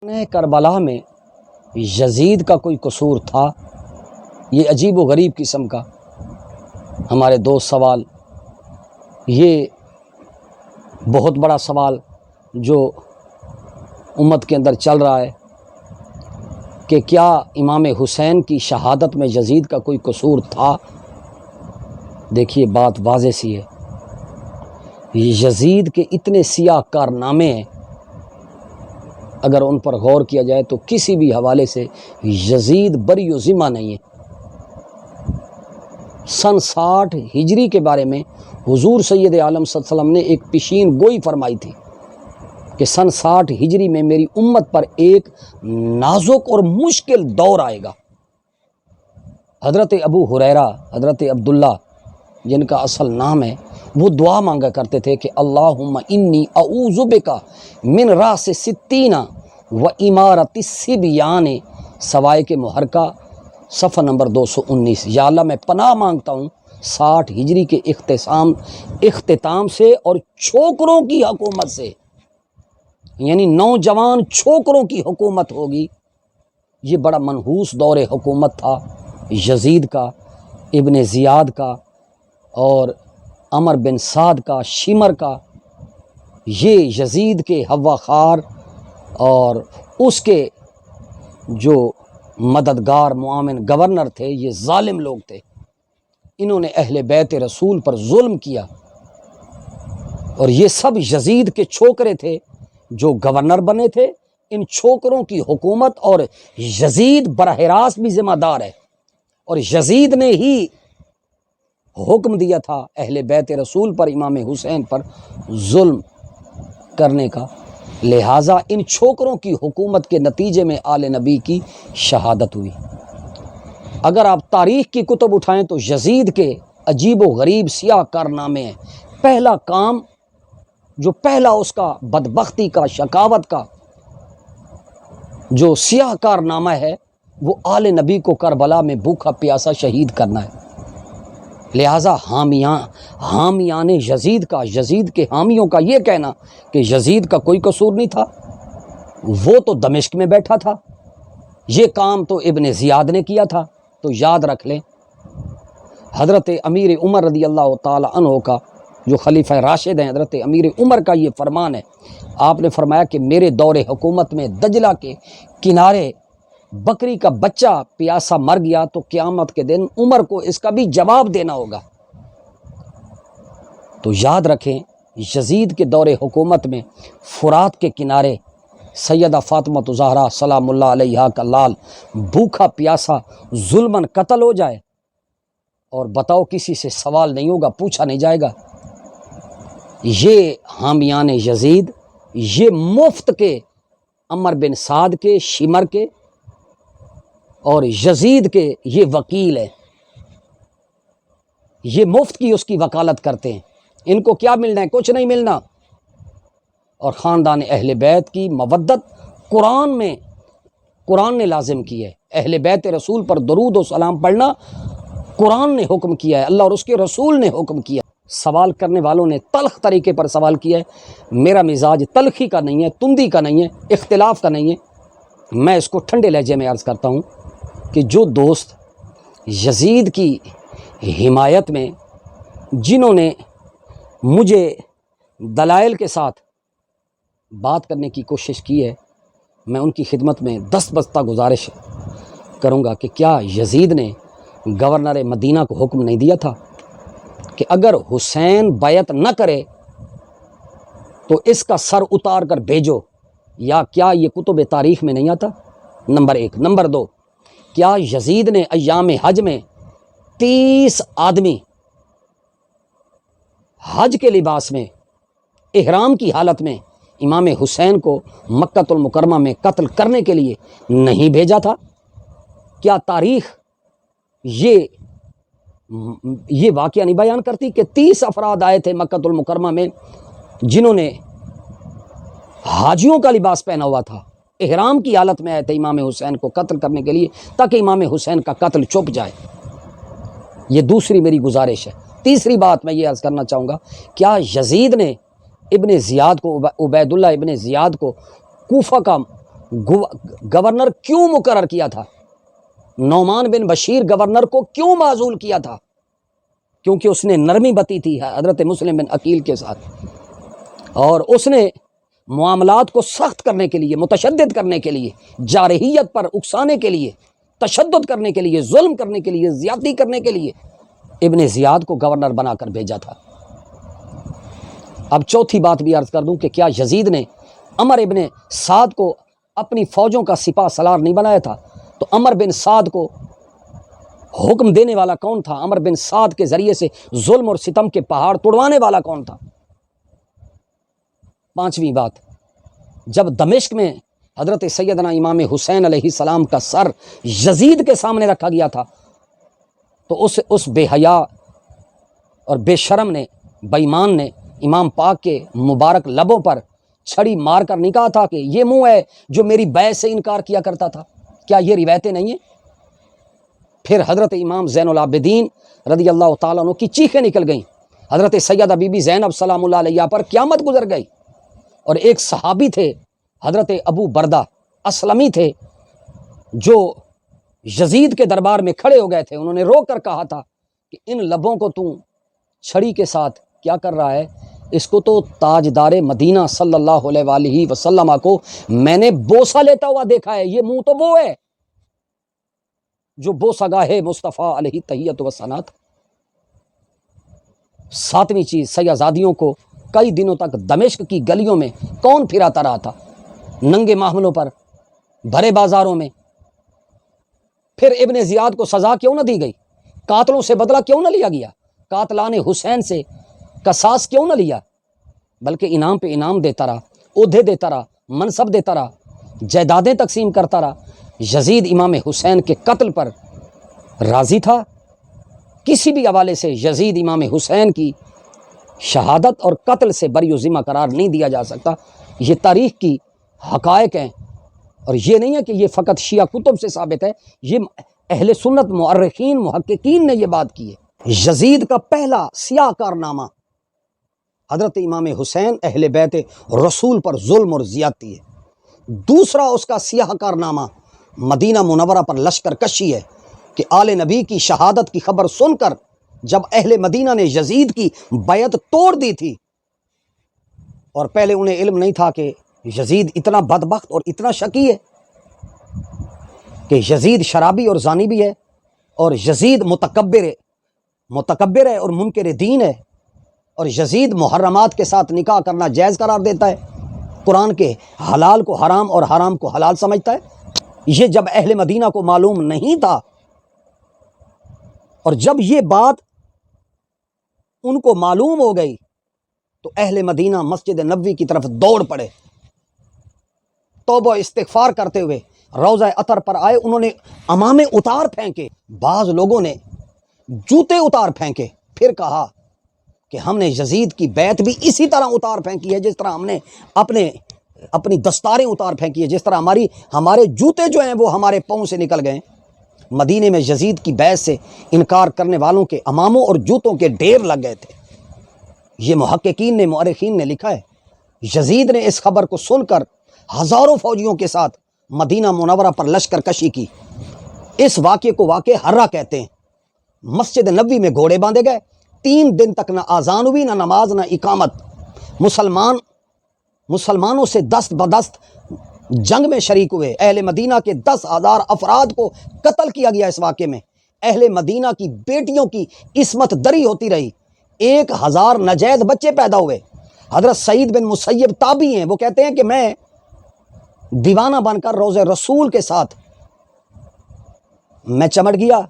کربلا میں یزید کا کوئی قصور تھا؟ یہ عجیب و غریب قسم کا ہمارے دوست سوال، یہ بہت بڑا سوال جو امت کے اندر چل رہا ہے کہ کیا امام حسین کی شہادت میں یزید کا کوئی قصور تھا؟ دیکھیے بات واضح سی ہے، یزید کے اتنے سیاہ کارنامے ہیں، اگر ان پر غور کیا جائے تو کسی بھی حوالے سے یزید بری و ذمہ نہیں ہے۔ سن 60 ہجری کے بارے میں حضور سید عالم صلی اللہ علیہ وسلم نے ایک پیشین گوئی فرمائی تھی کہ سن 60 ہجری میں میری امت پر ایک نازک اور مشکل دور آئے گا۔ حضرت ابو ہریرہ، حضرت عبداللہ جن کا اصل نام ہے، وہ دعا مانگا کرتے تھے کہ اللہم انی اعوذ بک من راس ستین و امارت الصبیان، سوائے کے محرکہ صفحہ نمبر 219۔ یا اللہ میں پناہ مانگتا ہوں 60 ہجری کے اختتام سے اور چھوکروں کی حکومت سے، یعنی نوجوان چھوکروں کی حکومت ہوگی۔ یہ بڑا منحوس دور حکومت تھا یزید کا، ابن زیاد کا اور عمر بن سعد کا، شمر کا۔ یہ یزید کے ہوا خار اور اس کے جو مددگار معاون گورنر تھے، یہ ظالم لوگ تھے۔ انہوں نے اہل بیت رسول پر ظلم کیا، اور یہ سب یزید کے چھوکرے تھے جو گورنر بنے تھے۔ ان چھوکروں کی حکومت اور یزید براہ راست بھی ذمہ دار ہے، اور یزید نے ہی حکم دیا تھا اہل بیت رسول پر، امام حسین پر ظلم کرنے کا۔ لہٰذا ان چھوکروں کی حکومت کے نتیجے میں آل نبی کی شہادت ہوئی۔ اگر آپ تاریخ کی کتب اٹھائیں تو یزید کے عجیب و غریب سیاہ کارنامے ہیں۔ پہلا کام جو پہلا اس کا بدبختی کا، شقاوت کا جو سیاہ کارنامہ ہے، وہ آل نبی کو کربلا میں بھوکا پیاسا شہید کرنا ہے۔ لہٰذا حامیان یزید کا، یزید کے حامیوں کا یہ کہنا کہ یزید کا کوئی قصور نہیں تھا، وہ تو دمشق میں بیٹھا تھا، یہ کام تو ابن زیاد نے کیا تھا، تو یاد رکھ لیں حضرت امیر عمر رضی اللہ تعالی عنہ کا، جو خلیفہ راشد ہیں حضرت امیر عمر کا یہ فرمان ہے۔ آپ نے فرمایا کہ میرے دور حکومت میں دجلہ کے کنارے بکری کا بچہ پیاسا مر گیا تو قیامت کے دن عمر کو اس کا بھی جواب دینا ہوگا۔ تو یاد رکھیں یزید کے دور حکومت میں فرات کے کنارے سیدہ فاطمہ الزہرا سلام اللہ علیہا کا لال بھوکا پیاسا ظلماً قتل ہو جائے، اور بتاؤ کسی سے سوال نہیں ہوگا، پوچھا نہیں جائے گا۔ یہ حامیان یزید، یہ مفت کے عمر بن سعد کے، شمر کے اور یزید کے یہ وکیل ہیں، یہ مفت کی اس کی وکالت کرتے ہیں۔ ان کو کیا ملنا ہے؟ کچھ نہیں ملنا۔ اور خاندان اہل بیت کی مودت قرآن نے لازم کی ہے۔ اہل بیت رسول پر درود و سلام پڑھنا قرآن نے حکم کیا ہے، اللہ اور اس کے رسول نے حکم کیا۔ سوال کرنے والوں نے تلخ طریقے پر سوال کیا ہے۔ میرا مزاج تلخی کا نہیں ہے، تندی کا نہیں ہے، اختلاف کا نہیں ہے۔ میں اس کو ٹھنڈے لہجے میں عرض کرتا ہوں کہ جو دوست یزید کی حمایت میں، جنہوں نے مجھے دلائل کے ساتھ بات کرنے کی کوشش کی ہے، میں ان کی خدمت میں دستبستہ گزارش کروں گا کہ کیا یزید نے گورنر مدینہ کو حکم نہیں دیا تھا کہ اگر حسین بیعت نہ کرے تو اس کا سر اتار کر بھیجو؟ یا کیا یہ کتب تاریخ میں نہیں آتا؟ نمبر 1۔ نمبر 2، کیا یزید نے ایام حج میں 30 آدمی حج کے لباس میں، احرام کی حالت میں امام حسین کو مکہ المکرمہ میں قتل کرنے کے لیے نہیں بھیجا تھا؟ کیا تاریخ یہ واقعہ نہیں بیان کرتی کہ 30 افراد آئے تھے مکہ المکرمہ میں جنہوں نے حاجیوں کا لباس پہنا ہوا تھا، احرام کی حالت میں آئے تھے امام حسین کو قتل کرنے کے لیے، تاکہ امام حسین کا قتل چھپ جائے؟ یہ دوسری میری گزارش ہے۔ تیسری بات میں یہ عرض کرنا چاہوں گا، کیا یزید نے ابن زیاد کو، عبید اللہ ابن زیاد کو کوفہ کا گورنر کیوں مقرر کیا تھا؟ نعمان بن بشیر گورنر کو کیوں معزول کیا تھا؟ کیونکہ اس نے نرمی بتی تھی حضرت مسلم بن عقیل کے ساتھ، اور اس نے معاملات کو سخت کرنے کے لیے، متشدد کرنے کے لیے، جارحیت پر اکسانے کے لیے، تشدد کرنے کے لیے، ظلم کرنے کے لیے، زیادتی کرنے کے لیے ابن زیاد کو گورنر بنا کر بھیجا تھا۔ اب چوتھی بات بھی عرض کر دوں کہ کیا یزید نے عمر ابن سعد کو اپنی فوجوں کا سپاہ سالار نہیں بنایا تھا؟ تو عمر بن سعد کو حکم دینے والا کون تھا؟ عمر بن سعد کے ذریعے سے ظلم اور ستم کے پہاڑ توڑوانے والا کون تھا؟ پانچویں بات، جب دمشق میں حضرت سیدنا امام حسین علیہ السلام کا سر یزید کے سامنے رکھا گیا تھا تو اس بے حیا اور بے شرم نے، بے ایمان نے امام پاک کے مبارک لبوں پر چھڑی مار کر نہیں کہا تھا کہ یہ منہ ہے جو میری بیعت سے انکار کیا کرتا تھا؟ کیا یہ روایتیں نہیں ہیں؟ پھر حضرت امام زین العابدین رضی اللہ تعالیٰ عنہ کی چیخیں نکل گئیں، حضرت سیدہ بی بی زینب سلام اللہ علیہ پر قیامت گزر گئی، اور ایک صحابی تھے حضرت ابو بردہ اسلمی تھے جو یزید کے دربار میں کھڑے ہو گئے تھے، انہوں نے رو کر کہا تھا کہ ان لبوں کو تو چھڑی کے ساتھ کیا کر رہا ہے؟ اس کو تو تاجدار مدینہ صلی اللہ علیہ وآلہ وسلم کو میں نے بوسہ لیتا ہوا دیکھا ہے، یہ منہ تو وہ ہے جو بوسہ گاہ مصطفیٰ علیہ تحیت و ثنات۔ ساتویں چیز، سیاحزادیوں کو کئی دنوں تک دمشق کی گلیوں میں کون پھراتا رہا تھا؟ ننگے محملوں پر، بھرے بازاروں میں۔ پھر ابن زیاد کو سزا کیوں نہ دی گئی؟ قاتلوں سے بدلہ کیوں نہ لیا گیا؟ قاتلان حسین سے قصاص کیوں نہ لیا؟ بلکہ انعام پہ انعام دیتا رہا، عہدے دیتا رہا، منصب دیتا رہا، جائیدادیں تقسیم کرتا رہا۔ یزید امام حسین کے قتل پر راضی تھا؟ کسی بھی حوالے سے یزید امام حسین کی شہادت اور قتل سے بری و ذمہ قرار نہیں دیا جا سکتا۔ یہ تاریخ کی حقائق ہیں، اور یہ نہیں ہے کہ یہ فقط شیعہ کتب سے ثابت ہے، یہ اہل سنت مؤرخین محققین نے یہ بات کی ہے۔ یزید کا پہلا سیاہ کارنامہ حضرت امام حسین اہل بیت رسول پر ظلم اور زیادتی ہے۔ دوسرا اس کا سیاہ کارنامہ مدینہ منورہ پر لشکر کشی ہے کہ آل نبی کی شہادت کی خبر سن کر جب اہل مدینہ نے یزید کی بیعت توڑ دی تھی، اور پہلے انہیں علم نہیں تھا کہ یزید اتنا بدبخت اور اتنا شقی ہے کہ یزید شرابی اور زانی بھی ہے، اور یزید متکبر ہے اور منکر دین ہے، اور یزید محرمات کے ساتھ نکاح کرنا جائز قرار دیتا ہے، قرآن کے حلال کو حرام اور حرام کو حلال سمجھتا ہے۔ یہ جب اہل مدینہ کو معلوم نہیں تھا، اور جب یہ بات ان کو معلوم ہو گئی تو اہل مدینہ مسجد نبوی کی طرف دوڑ پڑے، توبہ استغفار کرتے ہوئے روضہ عطر پر آئے، انہوں نے عمامے اتار پھینکے، بعض لوگوں نے جوتے اتار پھینکے، پھر کہا کہ ہم نے یزید کی بیعت بھی اسی طرح اتار پھینکی ہے جس طرح ہم نے اپنی دستاریں اتار پھینکی ہے، جس طرح ہمارے جوتے جو ہیں وہ ہمارے پاؤں سے نکل گئے۔ مدینے میں یزید کی بیعت سے انکار کرنے والوں کے اماموں اور جوتوں کے ڈھیر لگ گئے تھے۔ یہ محققین نے، مؤرخین نے لکھا ہے۔ یزید نے اس خبر کو سن کر ہزاروں فوجیوں کے ساتھ مدینہ منورہ پر لشکر کشی کی۔ اس واقعے کو واقعہ حرہ کہتے ہیں۔ مسجد نبوی میں گھوڑے باندھے گئے، 3 دن تک نہ آذان ہوئی، نہ نماز، نہ اقامت۔ مسلمانوں سے دست بدست جنگ میں شریک ہوئے۔ اہل مدینہ کے 10,000 افراد کو قتل کیا گیا۔ اس واقعے میں اہل مدینہ کی بیٹیوں کی عصمت دری ہوتی رہی، 1,000 ناجائز بچے پیدا ہوئے۔ حضرت سعید بن مسیب تابعی ہیں، وہ کہتے ہیں کہ میں دیوانہ بن کر روضہ رسول کے ساتھ میں چمٹ گیا،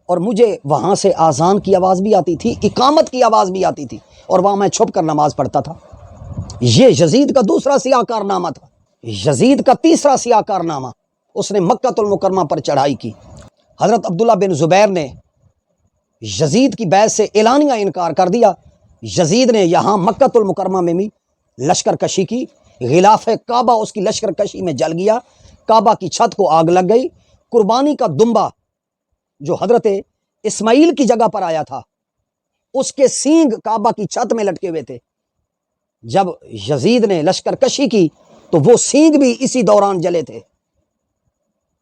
اور مجھے وہاں سے آذان کی آواز بھی آتی تھی، اقامت کی آواز بھی آتی تھی، اور وہاں میں چھپ کر نماز پڑھتا تھا۔ یہ یزید کا دوسرا سیاہ کارنامہ تھا۔ یزید کا تیسرا سیاہ کارنامہ، اس نے مکہ المکرمہ پر چڑھائی کی۔ حضرت عبداللہ بن زبیر نے یزید کی بیعت سے اعلانیہ انکار کر دیا۔ یزید نے یہاں مکہ المکرمہ میں بھی لشکر کشی کی، غلاف کعبہ اس کی لشکر کشی میں جل گیا، کعبہ کی چھت کو آگ لگ گئی، قربانی کا دمبا جو حضرت اسماعیل کی جگہ پر آیا تھا اس کے سینگ کعبہ کی چھت میں لٹکے ہوئے تھے۔ جب یزید نے لشکر کشی کی تو وہ سینگ بھی اسی دوران جلے تھے۔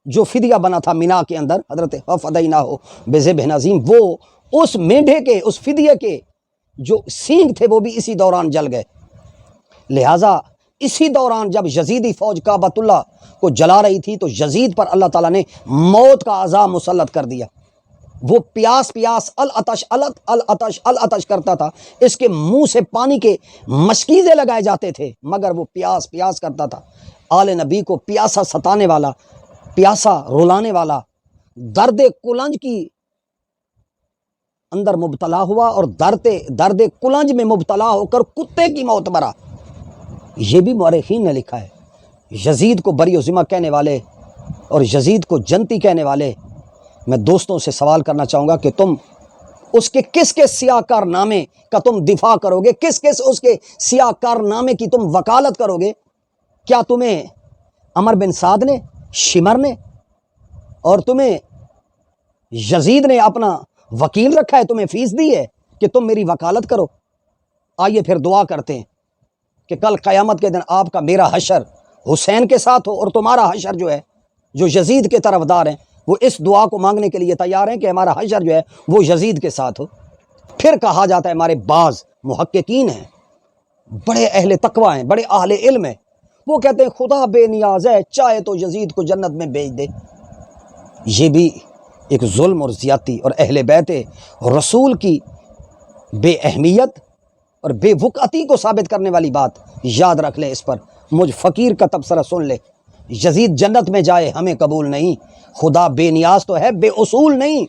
جو فدیہ بنا تھا مینا کے اندر، حضرت فدینا ہو بذبح عظیم، وہ اس مینڈھے کے، اس فدیے کے جو سینگ تھے وہ بھی اسی دوران جل گئے۔ لہٰذا اسی دوران جب یزیدی فوج کعبۃ اللہ کو جلا رہی تھی تو یزید پر اللہ تعالیٰ نے موت کا عذاب مسلط کر دیا۔ وہ پیاس العطش العطش العطش کرتا تھا، اس کے منہ سے پانی کے مشکیزے لگائے جاتے تھے، مگر وہ پیاس کرتا تھا۔ آل نبی کو پیاسا ستانے والا، پیاسا رلانے والا، درد کلنج کی اندر مبتلا ہوا اور درد کلنج میں مبتلا ہو کر کتے کی موت مرا۔ یہ بھی مورخین نے لکھا ہے۔ یزید کو بری و ذمہ کہنے والے اور یزید کو جنتی کہنے والے، میں دوستوں سے سوال کرنا چاہوں گا کہ تم اس کے کس سیاہ کارنامے کا تم دفاع کرو گے، کس اس کے سیاہ کارنامے کی تم وکالت کرو گے؟ کیا تمہیں عمر بن سعد نے، شمر نے اور تمہیں یزید نے اپنا وکیل رکھا ہے، تمہیں فیس دی ہے کہ تم میری وکالت کرو؟ آئیے پھر دعا کرتے ہیں کہ کل قیامت کے دن آپ کا میرا حشر حسین کے ساتھ ہو، اور تمہارا حشر جو ہے، جو یزید کے طرفدار ہیں وہ اس دعا کو مانگنے کے لیے تیار ہیں کہ ہمارا حشر جو ہے وہ یزید کے ساتھ ہو۔ پھر کہا جاتا ہے، ہمارے بعض محققین ہیں، بڑے اہل تقوی ہیں، بڑے اہل علم ہیں، وہ کہتے ہیں خدا بے نیاز ہے، چاہے تو یزید کو جنت میں بھیج دے۔ یہ بھی ایک ظلم اور زیادتی اور اہل بیت رسول کی بے اہمیت اور بے وقعتی کو ثابت کرنے والی بات، یاد رکھ لیں۔ اس پر مجھ فقیر کا تبصرہ سن لے، یزید جنت میں جائے ہمیں قبول نہیں، خدا بے نیاز تو ہے، بے اصول نہیں۔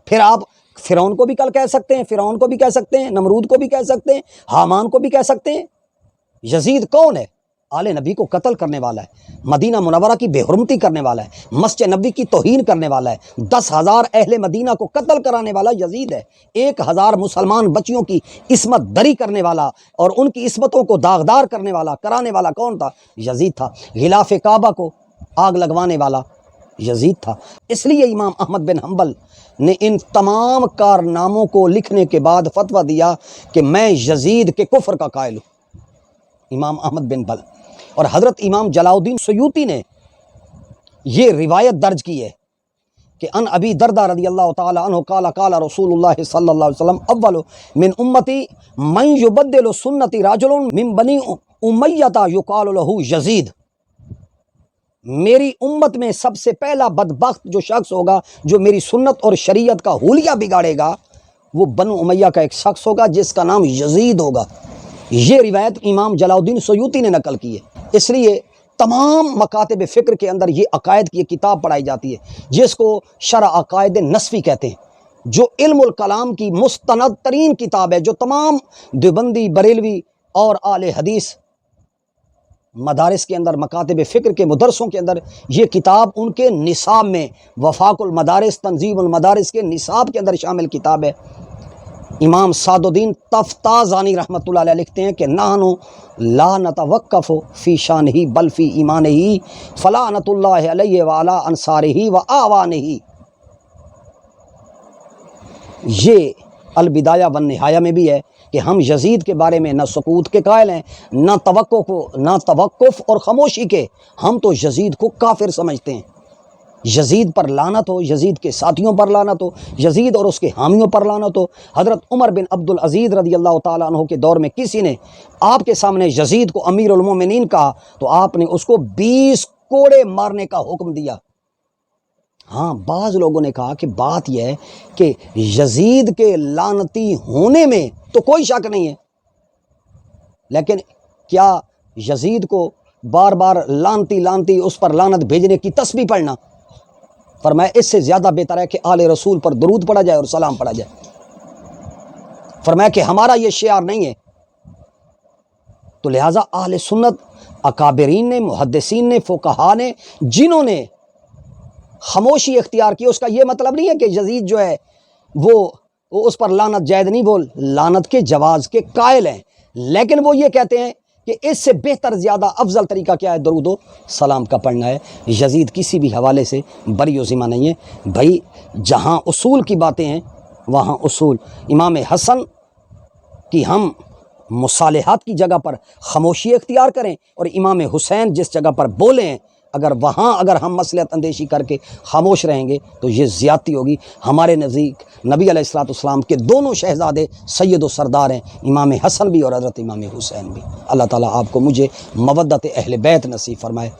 پھر آپ فرعون کو بھی کل کہہ سکتے ہیں، فرعون کو بھی کہہ سکتے ہیں، نمرود کو بھی کہہ سکتے ہیں، حامان کو بھی کہہ سکتے ہیں۔ یزید کون ہے؟ آل نبی کو قتل کرنے والا ہے، مدینہ منورہ کی بے حرمتی کرنے والا ہے، مسجد نبی کی توہین کرنے والا ہے، 10,000 اہل مدینہ کو قتل کرانے والا یزید ہے، 1,000 مسلمان بچیوں کی عصمت دری کرنے والا اور ان کی عصمتوں کو داغدار کرنے والا، کرانے والا کون تھا؟ یزید تھا۔ غلاف کعبہ کو آگ لگوانے والا یزید تھا۔ اس لیے امام احمد بن حنبل نے ان تمام کارناموں کو لکھنے کے بعد فتویٰ دیا کہ میں یزید کے کفر کا قائل ہوں، امام احمد بن حنبل۔ اور حضرت امام جلال الدین سیوطی نے یہ روایت درج کی ہے کہ ان ابی دردہ رضی اللہ تعالی عنہ قال قال رسول اللہ صلی اللہ علیہ وسلم اول من امتی من یبدل سنتی رجل من بنی امیہ یقال له یزید، میری امت میں سب سے پہلا بدبخت جو شخص ہوگا جو میری سنت اور شریعت کا حلیہ بگاڑے گا، وہ بنو امیہ کا ایک شخص ہوگا جس کا نام یزید ہوگا۔ یہ روایت امام جلال الدین سیوطی نے نقل کی ہے۔ اس لیے تمام مکاتب فکر کے اندر یہ عقائد کی ایک کتاب پڑھائی جاتی ہے جس کو شرح عقائد نسفی کہتے ہیں، جو علم الکلام کی مستند ترین کتاب ہے، جو تمام دیوبندی، بریلوی اور اہل حدیث مدارس کے اندر، مکاتب فکر کے مدرسوں کے اندر یہ کتاب ان کے نصاب میں، وفاق المدارس، تنظیم المدارس کے نصاب کے اندر شامل کتاب ہے۔ امام سعد الدین تفتازانی رحمۃ اللہ علیہ لکھتے ہیں کہ نحنو لا نتوقف فی شانہ بل فی ایمانہ فلعنۃ اللہ علیہ وعلی انصارہ وآوانہ۔ یہ البدایہ والنہایہ میں بھی ہے کہ ہم یزید کے بارے میں نہ سکوت کے قائل ہیں، نہ توقف اور خاموشی کے، ہم تو یزید کو کافر سمجھتے ہیں۔ یزید پر لعنت ہو، یزید کے ساتھیوں پر لعنت ہو، یزید اور اس کے حامیوں پر لعنت ہو۔ حضرت عمر بن عبد العزیز رضی اللہ تعالیٰ عنہ کے دور میں کسی نے آپ کے سامنے یزید کو امیر المومنین کہا تو آپ نے اس کو 20 کوڑے مارنے کا حکم دیا۔ ہاں، بعض لوگوں نے کہا کہ بات یہ ہے کہ یزید کے لعنتی ہونے میں تو کوئی شک نہیں ہے، لیکن کیا یزید کو بار بار لعنتی اس پر لعنت بھیجنے کی تسبیح پڑھنا؟ فرمایا اس سے زیادہ بہتر ہے کہ آل رسول پر درود پڑھا جائے اور سلام پڑھا جائے۔ فرمایا کہ ہمارا یہ شعار نہیں ہے۔ تو لہٰذا اہل سنت، اکابرین نے، محدثین نے، فقہا نے، جنہوں نے خاموشی اختیار کی، اس کا یہ مطلب نہیں ہے کہ یزید جو ہے وہ اس پر لعنت جائز نہیں، وہ لعنت کے جواز کے قائل ہیں، لیکن وہ یہ کہتے ہیں کہ اس سے بہتر، زیادہ افضل طریقہ کیا ہے؟ درود و سلام کا پڑھنا ہے۔ یزید کسی بھی حوالے سے بری و ذمہ نہیں ہے۔ بھائی جہاں اصول کی باتیں ہیں وہاں اصول۔ امام حسن کی ہم مصالحات کی جگہ پر خاموشی اختیار کریں اور امام حسین جس جگہ پر بولیں اگر وہاں اگر ہم مصلحت اندیشی کر کے خاموش رہیں گے تو یہ زیادتی ہوگی۔ ہمارے نزدیک نبی علیہ الصلوۃ والسلام کے دونوں شہزادے سید و سردار ہیں، امام حسن بھی اور حضرت امام حسین بھی۔ اللہ تعالیٰ آپ کو مجھے مودت اہل بیت نصیب فرمائے۔